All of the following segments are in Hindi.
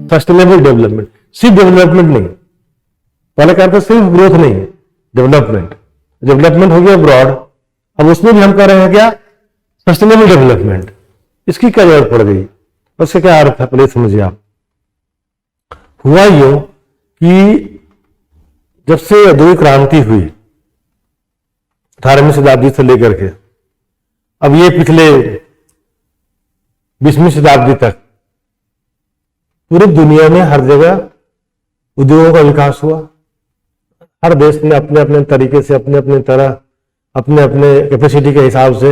सस्टेनेबल डेवलपमेंट, सिर्फ डेवलपमेंट नहीं, पहले क्या था सिर्फ ग्रोथ नहीं, डेवलपमेंट, डेवलपमेंट हो गया ब्रॉड, अब उसमें भी हम कह रहे हैं क्या सस्टेनेबल डेवलपमेंट। इसकी क्या जरूरत पड़ गई, उससे क्या अर्थ है पहले समझिए आप। हुआ यूं कि जब से औद्योगिक क्रांति हुई 18वीं शताब्दी से लेकर के अब ये पिछले 20वीं शताब्दी तक पूरी दुनिया में हर जगह उद्योगों का विकास हुआ। हर देश ने अपने अपने तरीके से अपने अपने तरह अपने अपने कैपेसिटी के हिसाब से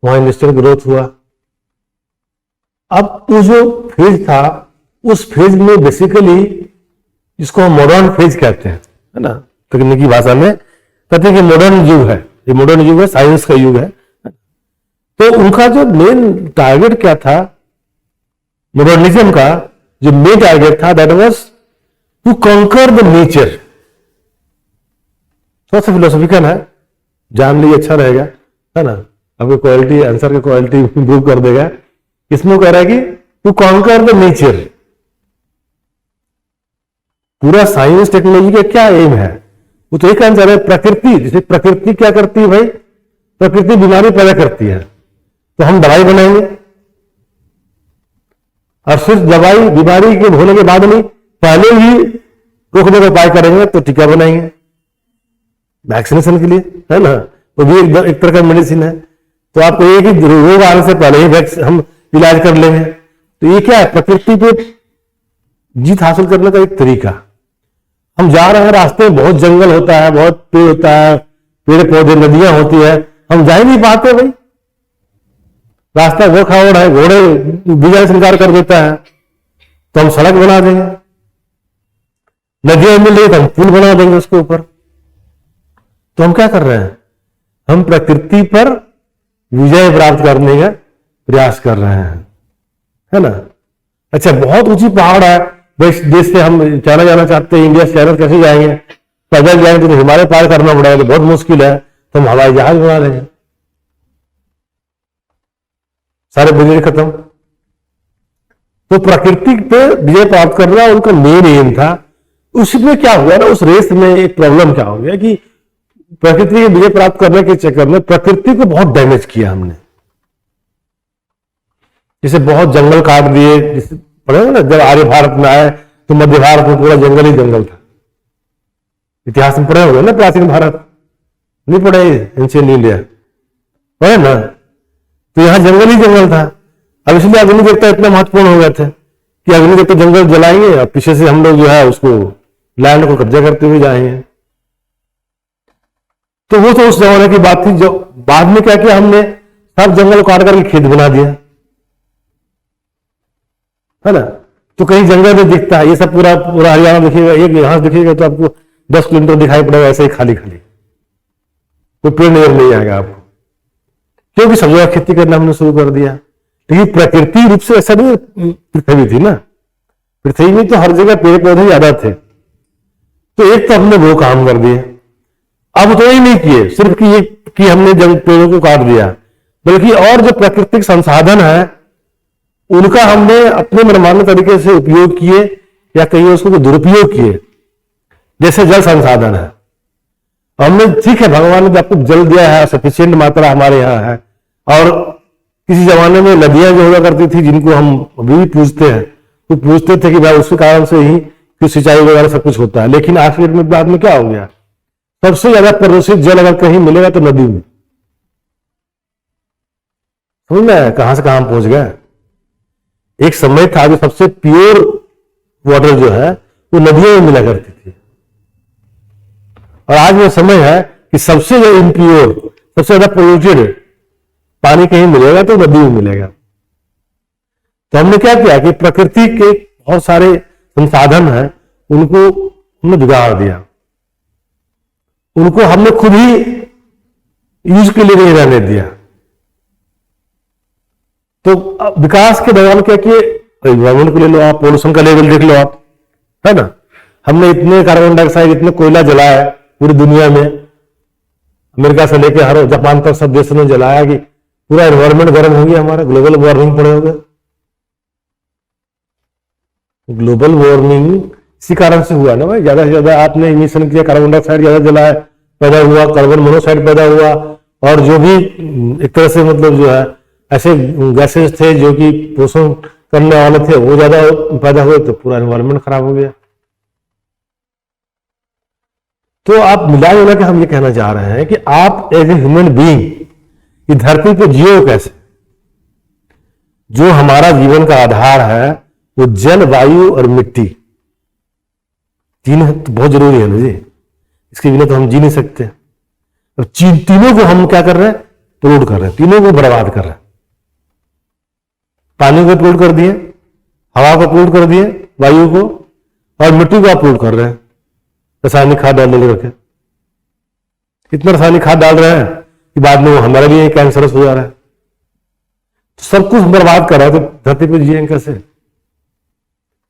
वहां इंडस्ट्रियल ग्रोथ हुआ। अब वो जो फेज था उस फेज में बेसिकली जिसको हम मॉडर्न फेज कहते हैं, है ना, तकनीकी भाषा में कहते हैं कि मॉडर्न युग है, ये मॉडर्न युग है, साइंस का युग है। तो उनका जो मेन टारगेट क्या था, मॉडर्निज्म का जो मेन टारगेट था that was to conquer the nature. थोड़ा सा फिलोसॉफिकल है, जान लीजिए अच्छा रहेगा, है ना, आपको क्वालिटी आंसर की क्वालिटी इंप्रूव कर देगा। इसमें कह रहा है कि टू कॉन्कर द नेचर। पूरा साइंस टेक्नोलॉजी का क्या एम है, वो तो एक आंसर है प्रकृति। जैसे प्रकृति क्या करती है भाई, प्रकृति बीमारी पैदा करती है तो हम दवाई बनाएंगे, और सिर्फ दवाई बीमारी के होने के बाद नहीं, पहले ही रोकने का उपाय करेंगे तो टीका बनाएंगे वैक्सीनेशन के लिए, है ना, वो भी एक तरह का मेडिसिन है। तो आपको एक ही रोग आने से पहले ही हम इलाज कर लेंगे। तो ये क्या है, प्रकृति पे जीत हासिल करने का एक तरीका। हम जा रहे हैं रास्ते में बहुत जंगल होता है, बहुत पेड़ होता है, पेड़ पौधे नदियां होती है, हम जा ही नहीं पाते भाई, रास्ता गोखावड़ है, घोड़े बिजली से इनकार कर देता है, तो हम सड़क बना देंगे, नदियां मिल रही तो हम पुल बना देंगे उसके ऊपर। तो हम क्या कर रहे हैं, हम प्रकृति पर विजय प्राप्त करने का प्रयास कर रहे हैं, है ना। अच्छा, बहुत ऊंची पहाड़ है, देश से हम चाइना जाना चाहते हैं, इंडिया से चाइना कैसे जाएंगे, पैदल जाएंगे तो हिमालय पार करना पड़ेगा, तो बहुत मुश्किल है, तो हम हवाई जहाज बना देंगे, सारे बजट खत्म। तो प्रकृति पे विजय प्राप्त करना उनका मेन एम था। उसमें क्या हुआ ना, उस रेस में एक प्रॉब्लम क्या हो गया कि प्रकृति के विजय प्राप्त करने के चक्कर में प्रकृति को बहुत डैमेज किया हमने। जैसे बहुत जंगल काट दिए, पढ़ेगा ना, जब आर्य भारत में आए तो मध्य भारत में पूरा जंगल ही जंगल था। इतिहास में पढ़े होंगे ना, प्राचीन भारत नहीं पढ़े, एंशिएंट इंडिया पढ़े ना, तो यहां जंगल ही जंगल था। अब इसलिए अग्नि देवता इतना महत्वपूर्ण हो गए थे कि अग्नि देवता जंगल जलाएंगे और पीछे से हम लोग जो है उसको लैंड को कब्जा करते हुए जाएंगे। तो वो तो उस जमाने की बात थी। जो बाद में क्या किया हमने, सब जंगल काट करके खेत बना दिया, है ना। तो कहीं जंगल में दिखता है, ये सब पूरा पूरा हरियाणा दिखेगा, एक यहाँ दिखेगा तो आपको 10 किलोमीटर दिखाई पड़ेगा, ऐसे ही खाली खाली, कोई पेड़ नजर नहीं आएगा आपको, क्योंकि सब जगह खेती करना हमने शुरू कर दिया। लेकिन प्रकृति रूप से ऐसा नहीं, पृथ्वी थी ना, पृथ्वी में तो हर जगह पेड़ पौधे ज्यादा थे, तो एक तो हमने वो काम कर दिए। अब तो ये नहीं किए सिर्फ कि हमने जब पेड़ों को काट दिया, बल्कि और जो प्राकृतिक संसाधन है उनका हमने अपने मनमाने तरीके से उपयोग किए, या कहीं उसको दुरुपयोग किए। जैसे जल संसाधन है, हमने ठीक है भगवान ने आपको जल दिया है, सफिशिएंट मात्रा हमारे यहाँ है, और किसी जमाने में नदियां जो हुआ करती थी जिनको हम अभी भी पूजते हैं, तो पूछते थे कि भाई उसके कारण से ही कि सिंचाई वगैरह सब कुछ होता है। लेकिन आखिर में बाद में क्या हो गया, सबसे ज्यादा प्रदूषित जल अगर कहीं मिलेगा तो नदी में। समझ में कहां से कहां पहुंच गया। एक समय था जो सबसे प्योर वाटर जो है वो नदियों में मिला करती थी, और आज वो समय है कि सबसे ज्यादा इम्प्योर, सबसे ज्यादा पोल्यूटेड पानी कहीं मिलेगा तो नदी में मिलेगा। तो हमने क्या किया कि प्रकृति के बहुत सारे संसाधन हैं उनको हमने बिगाड़ दिया, उनको हमने खुद ही यूज के लिए नहीं रहने दिया। तो विकास के दौरान क्या किए, एनवायरमेंट को ले लो आप, पोल्यूशन का लेवल देख लो आप, है ना। हमने इतने कार्बन डाइऑक्साइड, इतने कोयला जलाया पूरी दुनिया में, अमेरिका से लेकर हर जापान तक सब देशों ने जलाया कि पूरा एनवायरमेंट गर्म हो गया, हमारा ग्लोबल वार्मिंग पड़े हो गए। ग्लोबल वार्मिंग इसी कारण से हुआ ना भाई, ज्यादा से ज्यादा आपने इमिशन किया, कार्बन डाइऑक्साइड ज्यादा जलाया, पैदा हुआ, कार्बन मोनोऑक्साइड पैदा हुआ, और जो भी एक तरह से मतलब जो है ऐसे गैसेज थे जो कि पोषण करने वाले थे वो ज्यादा पैदा हुए, तो पूरा एनवायरनमेंट खराब हो गया। तो आप मिला जुला के हम ये कहना चाह रहे हैं कि आप एज ए ह्यूमन बीइंग इस धरती पे जियो कैसे। जो हमारा जीवन का आधार है वो जल, वायु और मिट्टी, तीन तो बहुत जरूरी है ना जी, इसके बिना तो हम जी नहीं सकते। और तीनों को हम क्या कर रहे हैं, पोल्यूट कर रहे हैं, तीनों को बर्बाद कर रहे हैं। पानी को पोल्यूट कर दिए, हवा को पोल्यूट कर दिए, वायु को, और मिट्टी को आप पोल्यूट कर रहे हैं रासायनिक खाद डाल करके। इतना रासायनिक खाद डाल रहे हैं कि बाद में वो हमारा भी कैंसरस हो जा रहा है। तो सब कुछ बर्बाद कर रहा है, तो धरती पर जिएंगे कैसे।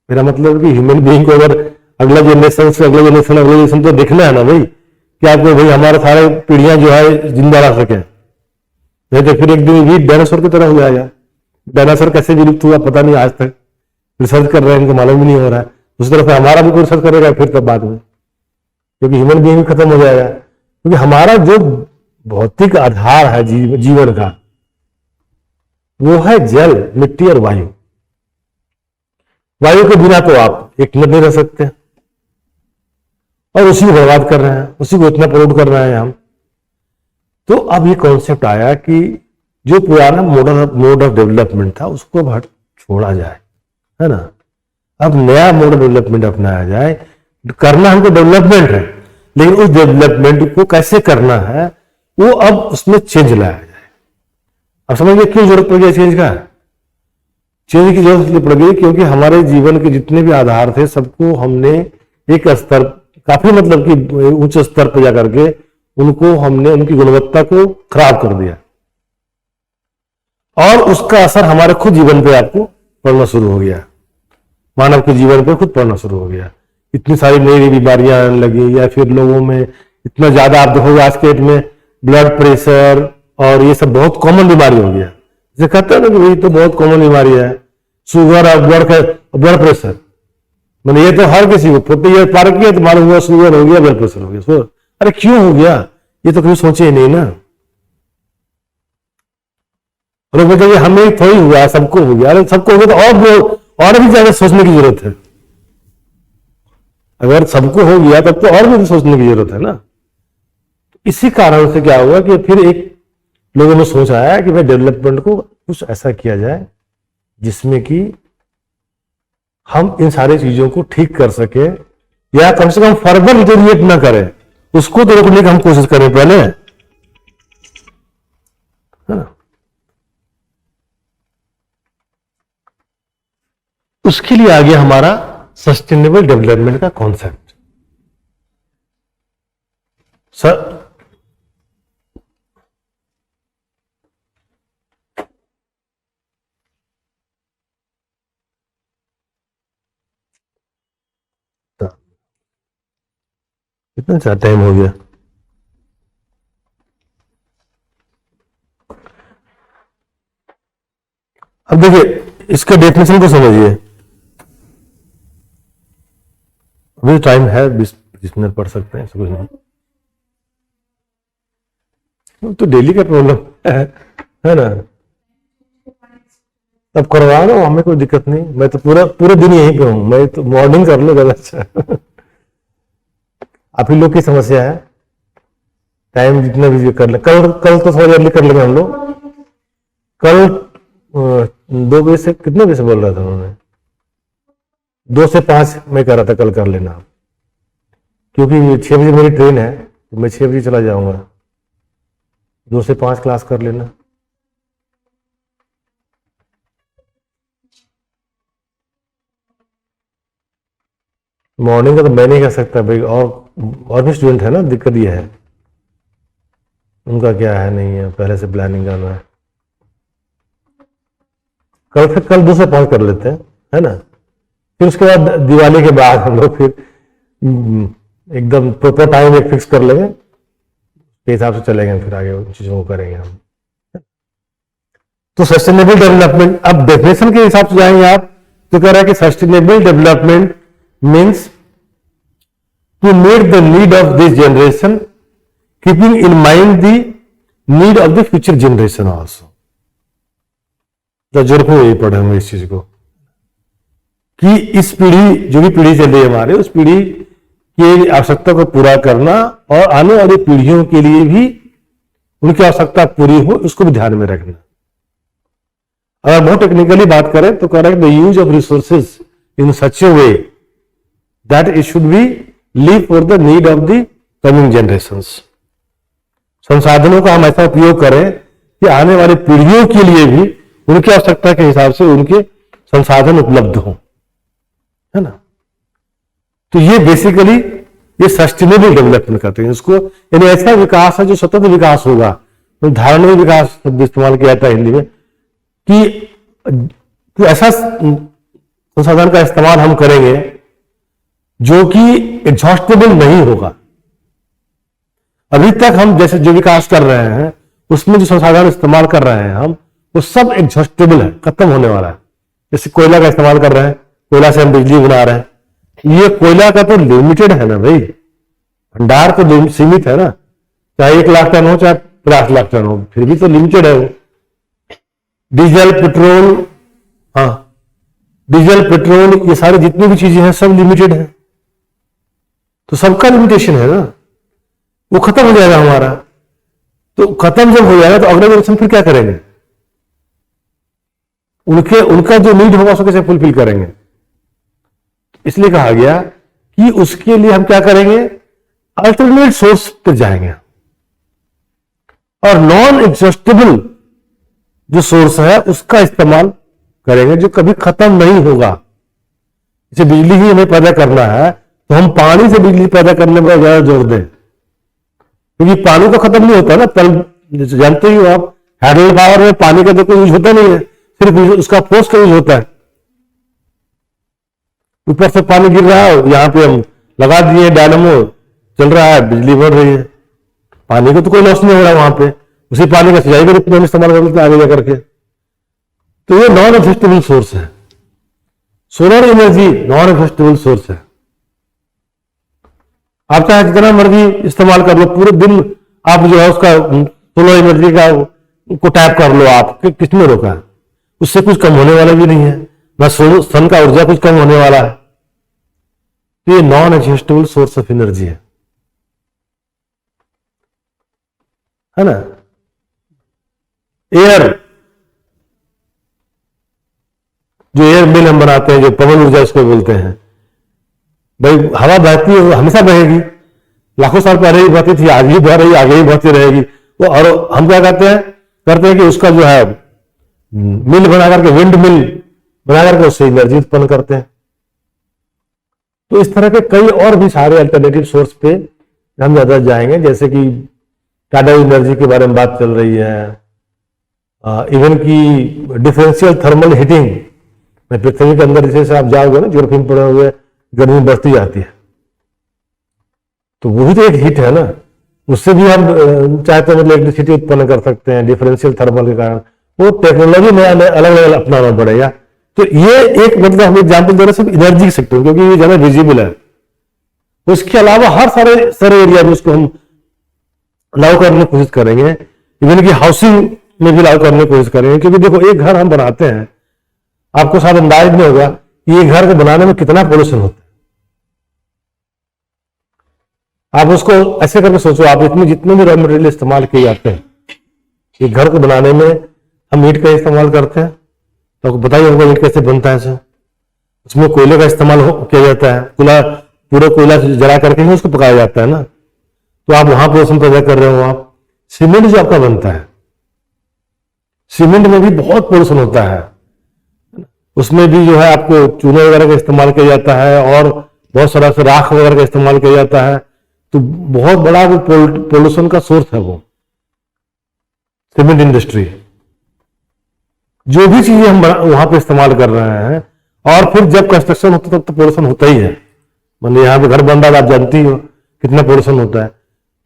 मेरा मतलब कि ह्यूमन बीइंग को अगर अगला जनरेशन से अगला जनरेशन तो देखना है ना भाई, कि आपको भाई हमारे सारे पीढ़ियां जो है जिंदा रह सके, नहीं तो फिर एक दिन भी डायनासोर की तरह हो जाएगा। डायनासोर कैसे विलुप्त हुआ पता नहीं, आज तक रिसर्च कर रहे हैं, इनको मालूम भी नहीं हो रहा है। उस तरह से हमारा भी कोई रिसर्च करेगा फिर तब बाद में, क्योंकि ह्यूमन बीइंग भी खत्म हो जाएगा। क्योंकि हमारा जो भौतिक आधार है जीवन का वो है जल, मिट्टी और वायु। वायु के बिना तो आप एक मिनट नहीं रह सकते, और उसी को बर्बाद कर रहे हैं, उसी को इतना पोल्यूट कर रहे हैं हम। तो अब ये कॉन्सेप्ट आया कि जो पुराना मोड ऑफ डेवलपमेंट था उसको अब छोड़ा जाए, है ना। अब नया मोड ऑफ डेवलपमेंट अपनाया जाए। करना हमको डेवलपमेंट है, लेकिन उस डेवलपमेंट को कैसे करना है वो अब उसमें चेंज लाया जाए। अब समझिए क्यों जरूरत पड़ गई चेंज का। चेंज की जरूरत इसलिए पड़ गई क्योंकि हमारे जीवन के जितने भी आधार थे सबको हमने एक स्तर, काफी मतलब कि उच्च स्तर पर जाकर के उनको हमने उनकी गुणवत्ता को खराब कर दिया, और उसका असर हमारे खुद जीवन पे आपको पड़ना शुरू हो गया, मानव के जीवन पे खुद पड़ना शुरू हो गया। इतनी सारी नई बीमारियां आने लगी, या फिर लोगों में इतना ज्यादा, आप देखोगे आज के डेट में ब्लड प्रेशर और ये सब बहुत कॉमन बीमारी हो गया। जैसे कहते हैं ना कि भाई तो बहुत कॉमन बीमारी है, शुगर और ब्लड प्रेशर। मैंने ये तो हर किसी को 40 ईयर पार किया तो मालूम हुआ शुगर हो गया, ब्लड प्रेशर हो गया। अरे क्यों हो गया, ये तो कभी सोचे ही नहीं ना। और बोलते हमें थोड़ी हुआ, सबको हो गया। अरे सबको हो गया तो और भी ज्यादा सोचने की जरूरत है। अगर सबको हो गया तब तो और भी सोचने की जरूरत है ना। इसी कारण से क्या हुआ कि फिर एक लोगों ने सोच आया कि भाई डेवलपमेंट को कुछ ऐसा किया जाए जिसमें कि हम इन सारी चीजों को ठीक कर सके, या कम से कम फर्दर डिटेरिएट ना करें, उसको तो रोकने की हम कोशिश करें पहले, है ना। उसके लिए आ गया हमारा सस्टेनेबल डेवलपमेंट का कॉन्सेप्ट। कितना सा टाइम हो गया। अब देखिए इसका डेफिनेशन को समझिए। अभी टाइम है 20 मिनट पढ़ सकते हैं, ऐसा कुछ नहीं। तो डेली का प्रॉब्लम है ना। अब करवा लो, हमें कोई दिक्कत नहीं। मैं तो पूरे दिन यहीं पे हूं। मैं तो मॉर्निंग कर लो ज्यादा अच्छा। आप ही लोग की समस्या है, टाइम जितना भी कर ले। कल तो थोड़ा जल्दी कर लेंगे हम लोग। कल 2 बजे से कितने बजे से बोल रहा था उन्होंने? 2 से 5 मैं कह रहा था कल कर लेना आप, क्योंकि 6 बजे मेरी ट्रेन है तो मैं 6 बजे चला जाऊंगा। 2 से 5 क्लास कर लेना। मॉर्निंग का तो मैं नहीं कर सकता भाई, और भी स्टूडेंट है ना। दिक्कत ये है, उनका क्या है नहीं है, पहले से प्लानिंग करना है। कल 2 से 5 कर लेते हैं, है ना। फिर उसके बाद दिवाली के बाद हम लोग फिर एकदम प्रॉपर टाइम एक फिक्स कर लेंगे, के हिसाब से चलेंगे, फिर आगे उन चीजों को करेंगे हम। तो सस्टेनेबल डेवलपमेंट, अब डेफिनेशन के हिसाब से जाएंगे आप तो कह रहा है कि sustainable development means to meet the need of this generation keeping in mind the need of the future generation also. तो जरूर यही पढ़े होंगे इस चीज को कि इस पीढ़ी, जो भी पीढ़ी चल रही है हमारे, उस पीढ़ी की आवश्यकता को पूरा करना और आने वाली पीढ़ियों के लिए भी उनकी आवश्यकता पूरी हो, उसको भी ध्यान में रखना। अगर बहुत टेक्निकली बात करें तो कह रहा है the use of resources in such A way that it should be leave for the need of the coming generations. संसाधनों का हम ऐसा उपयोग करें कि आने वाली पीढ़ियों के लिए भी उनकी आवश्यकता के हिसाब से उनके संसाधन उपलब्ध हों, है ना। तो ये बेसिकली ये सस्टेनेबल डेवलपमेंट करते हैं इसको, यानी ऐसा विकास है जो सतत विकास होगा। तो धारणीय विकास शब्द इस्तेमाल किया जाता है हिंदी में कि ऐसा संसाधन का इस्तेमाल हम करेंगे जो कि एग्जॉस्टेबल नहीं होगा। अभी तक हम जैसे जो विकास कर रहे हैं उसमें जो संसाधन इस्तेमाल कर रहे हैं हम, वो सब एग्जॉस्टेबल है, खत्म होने वाला है। जैसे कोयला का इस्तेमाल कर रहे हैं, कोयला से हम बिजली बना रहे हैं, ये कोयला का तो लिमिटेड है ना भाई, भंडार तो सीमित है ना, चाहे 1 लाख टन हो चाहे 50 लाख टन हो, फिर भी तो लिमिटेड है वो। डीजल पेट्रोल, हाँ डीजल पेट्रोल ये सारी जितनी भी चीजें हैं सब लिमिटेड है, तो सबका लिमिटेशन है ना, वो खत्म हो जाएगा हमारा। तो खत्म जब हो जाएगा तो अगले जनरेशन फिर क्या करेंगे, उनका जो नीड होगा उसको कैसे फुलफिल करेंगे। इसलिए कहा गया कि उसके लिए हम क्या करेंगे, अल्टरनेट सोर्स पर जाएंगे और नॉन एग्जॉस्टेबल जो सोर्स है उसका इस्तेमाल करेंगे जो कभी खत्म नहीं होगा। जैसे बिजली ही हमें पैदा करना है तो हम पानी से बिजली पैदा करने पर ज्यादा जोर दें, क्योंकि पानी तो खत्म नहीं होता ना। कल जानते ही हो आप, हाइड्रो पावर में पानी का तो कोई यूज होता नहीं है, सिर्फ उसका फोर्स का यूज होता है। ऊपर से पानी गिर रहा है, यहां पे हम लगा दिए डायनामो, चल रहा है, बिजली बढ़ रही है, पानी को तो कोई लॉस नहीं हो रहा वहां पे, उसी पानी का सिंचाई के रूप में हम इस्तेमाल कर लेते हैं आगे जाकर के। तो ये नॉन एग्जॉस्टेबल सोर्स है, solar energy non exhaustible source है। आप चाहे जितना मर्जी इस्तेमाल कर लो, पूरे दिन आप जो है उसका सोलर एनर्जी का को टैप कर लो, आप किसने रोका है, उससे कुछ कम होने वाला भी नहीं है, ना सन का ऊर्जा कुछ कम होने वाला है। तो ये non exhaustible source of energy है ना। एयर, जो एयर मिल हम बनाते हैं, जो पवन ऊर्जा उसको बोलते हैं, भाई हवा बहती है, हमेशा बहेगी, लाखों साल पहले ही बहती थी, आज भी बह रही, आगे भी बहती रहेगी। वो और हम क्या करते हैं कि उसका जो है मिल बना करके, विंड मिल बना करके उससे एनर्जी उत्पन्न करते हैं। तो इस तरह के कई और भी सारे अल्टरनेटिव सोर्स पे हम ज्यादा जाएंगे, जैसे कि टाटा एनर्जी के बारे में बात चल रही है, इवन की डिफरेंशियल थर्मल हीटिंग में पृथ्वी के अंदर जैसे आप जाओगे ना, ज्योग्राफी में पड़े हुए, गर्मी बढ़ती जाती है, तो वो भी तो एक हीट है ना, उससे भी हम चाहे तो मतलब इलेक्ट्रिसिटी उत्पन्न कर सकते हैं डिफरेंशियल थर्मल के कारण। वो टेक्नोलॉजी नया अलग अलग अपनाना पड़ेगा। तो ये एक मतलब हम एग्जाम्पल दे रहे हैं सिर्फ एनर्जी सेक्टर, क्योंकि ये ज्यादा विजिबल है। उसके अलावा हर सारे एरिया में उसको हम लागू करने की कोशिश करेंगे, इवन की हाउसिंग में भी लागू करने की कोशिश करेंगे। क्योंकि देखो, एक घर हम बनाते हैं, आपको शायद अंदाज नहीं होगा कि ये घर को बनाने में कितना पोल्यूशन होता है। आप उसको ऐसे करके सोचो, आप इसमें जितने भी रॉ मटेरियल इस्तेमाल किए जाते हैं, ये घर को बनाने में हम ईंट का इस्तेमाल करते हैं, तो आपको बताइए होगा ईंट कैसे बनता है। उसमें कोयले का इस्तेमाल किया जाता है, पूरा कोयला जला करके ही उसको पकाया जाता है ना, तो आप वहां पोल्यूशन पैदा कर रहे हो। आप सीमेंट जो आपका बनता है, सीमेंट में भी बहुत पोल्यूशन होता है, उसमें भी जो है आपको चूने वगैरह का इस्तेमाल किया जाता है और बहुत सारा से राख वगैरह का इस्तेमाल किया जाता है। तो बहुत बड़ा वो पोल्यूशन का सोर्स है वो सीमेंट इंडस्ट्री। जो भी चीजें हम वहां पे इस्तेमाल कर रहे हैं, और फिर जब कंस्ट्रक्शन होता है तब तो पोल्यूशन होता ही है। मतलब यहाँ पे घर बन रहा है, आप जानती हो कितना पोल्यूशन होता है।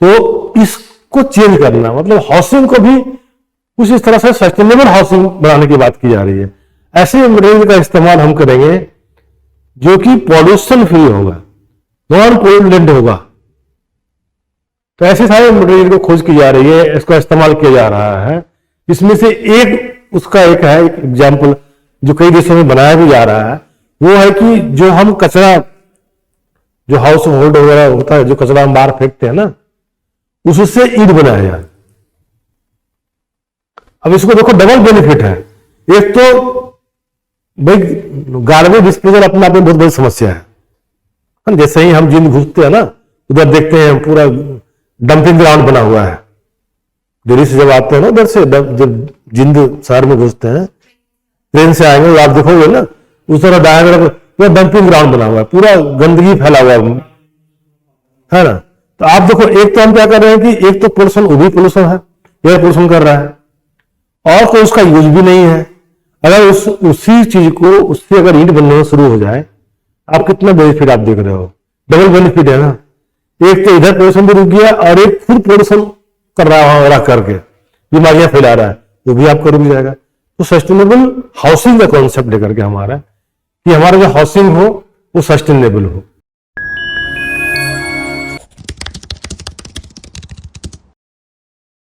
तो इसको चेंज करना, मतलब हाउसिंग को भी कुछ इस तरह से सस्टेनेबल हाउसिंग बनाने की बात की जा रही है। ऐसे मटेरियल का इस्तेमाल हम करेंगे जो कि पॉल्यूशन फ्री होगा, नॉन पोल्यूटेंट होगा। तो ऐसे सारे मटेरियल को खोज की जा रही है, इसका इस्तेमाल किया जा रहा है। इसमें से एक उसका एक है, एक एग्जाम्पल जो कई देशों में बनाया भी जा रहा है, वो है कि जो हम कचरा, जो हाउस होल्ड वगैरह होता है, जो कचरा हम बाहर फेंकते हैं ना, उससे ईंट बनाया जाए। अब इसको देखो, डबल बेनिफिट है। एक तो भाई गार्बेज डिस्पोजल अपने आप में बहुत बड़ी समस्या है। जैसे ही हम जिंद घुसते हैं ना, उधर देखते हैं पूरा डंपिंग ग्राउंड बना हुआ है। दिल्ली से जब आते हैं ना, उधर से जब जिंद शहर में घुसते हैं, ट्रेन से आएंगे, आप देखोगे ना उस तरह दाएं तरफ पूरा डंपिंग ग्राउंड बना हुआ है, पूरा गंदगी फैला हुआ है ना। तो आप देखो, एक तो हम क्या कर रहे हैं कि एक तो पोल्यूशन, वो भी पोल्यूशन है, एयर पोल्यूशन कर रहा है, और कोई उसका यूज भी नहीं है। अगर उसी चीज को, उससे अगर ईंट बनना शुरू हो जाए, आप कितना बेनिफिट आप देख रहे हो, डबल बेनिफिट है ना। एक तो इधर पोल्यूशन भी रुक गया, और एक फिर पोल्यूशन कर रहा है, रख करके बीमारियां फैला रहा है, वो भी आपका रुक जाएगा। तो सस्टेनेबल हाउसिंग का कॉन्सेप्ट लेकर के हमारा, कि हमारा जो हाउसिंग हो वो सस्टेनेबल हो।